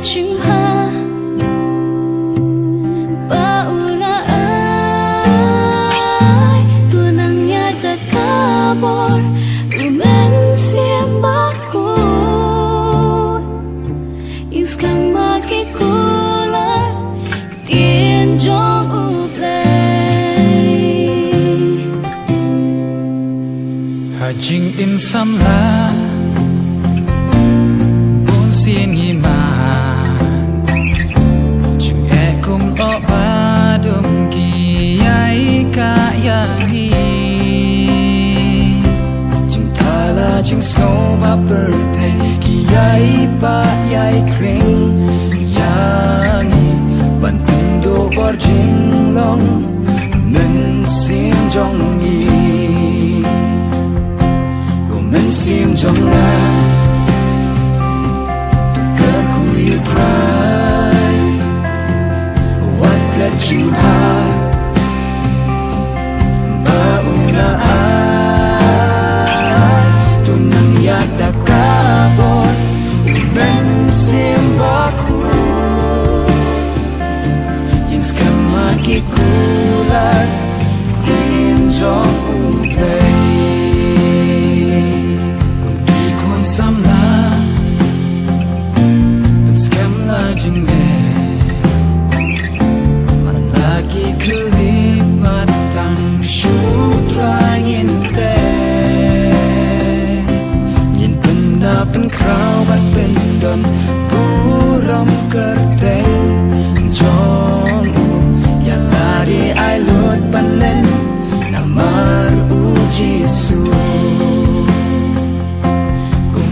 chim ha paula ai tu nang ya ta kabor umen sim bakut iskama ki kula tien jong uplay ha jing im sam la bun sin hi ma jing e kum o ba dum ki ai ka ya hi jing thala jing snow ba birthday ki ai ba ai kring ya ni ban tung do bor jing long men sim jong ni men sim jong la kar kui try what let you ha ba una ai tu nang ya da ka bon men sim ba ku yin skama ki kula in jong u play sam la scam la jing ne man lagi klip matang shu trying in bed yin pen na pen kraw bat pen don buram kerteng jon ya lari ai lut pan len namar u jisu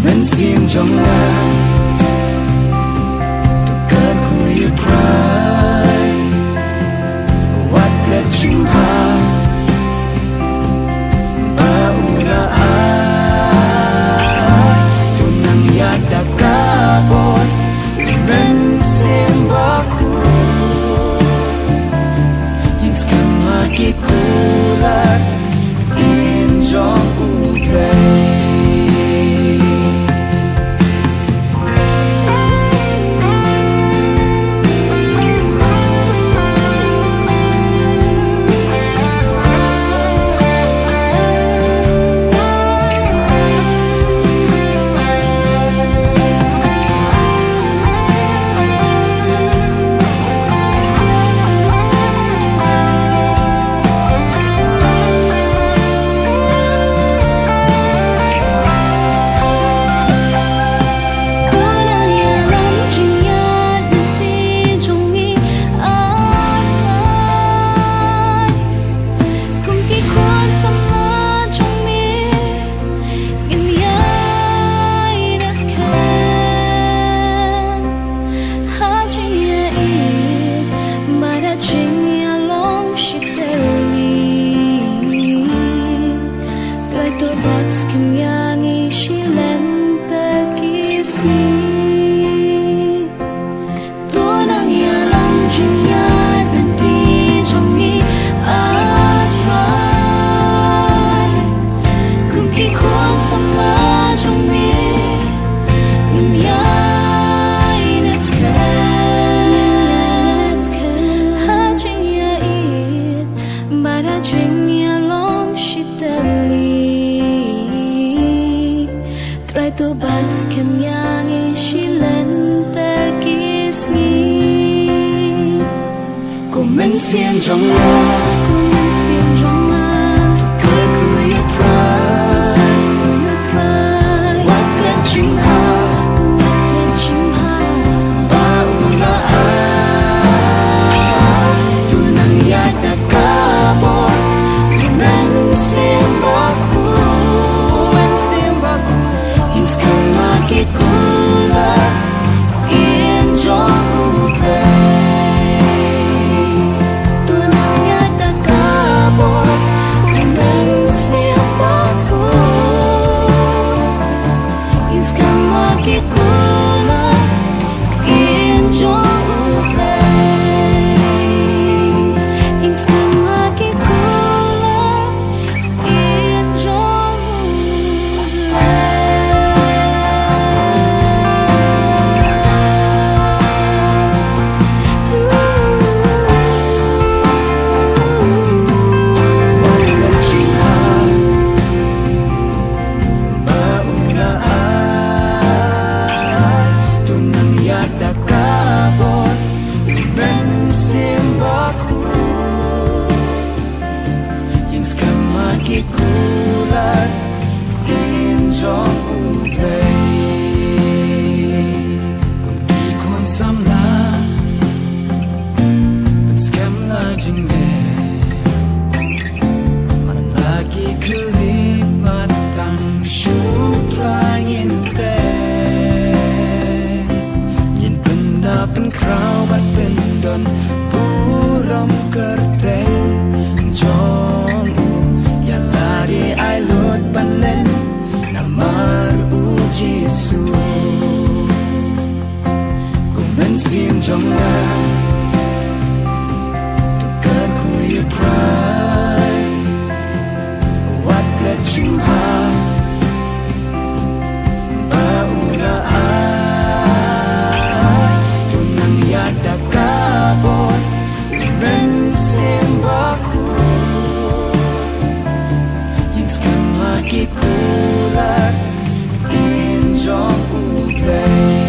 men sim jong la tu kan ku you cry what let you ha ba una ai tu nang ya da ka bon men sim ba ku yin skam ma ki kula in jong u play xiên trong la cười cười try what let you ha ba una ai tu nang ya ta ka bon men xiên ba ku his kama ki kula in jong u play tu nang ya ta นาเป็นคราวบัดเป็นดนบูรำกระเตงจอนอูอย่าลาดีไอลดบันเล่นนามารูจิสูกูมันเสียงจงงาต้องเกิดคุยพรายวัดและชิมพาKulat injong ulay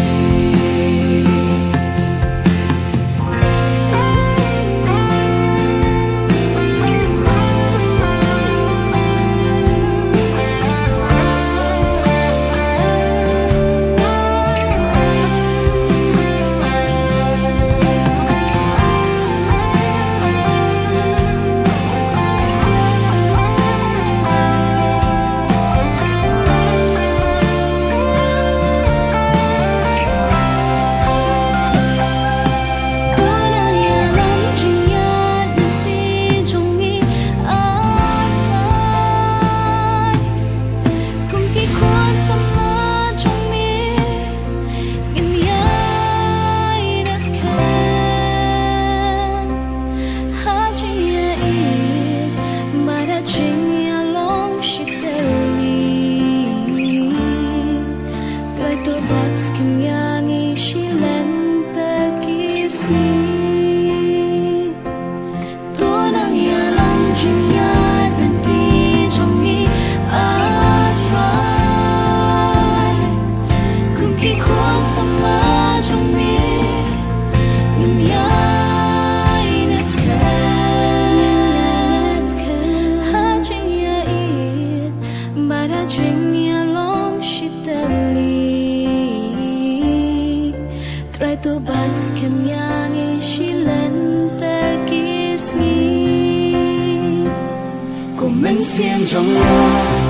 tu bats kem yangi shilen terkisni Ku men sien jong lo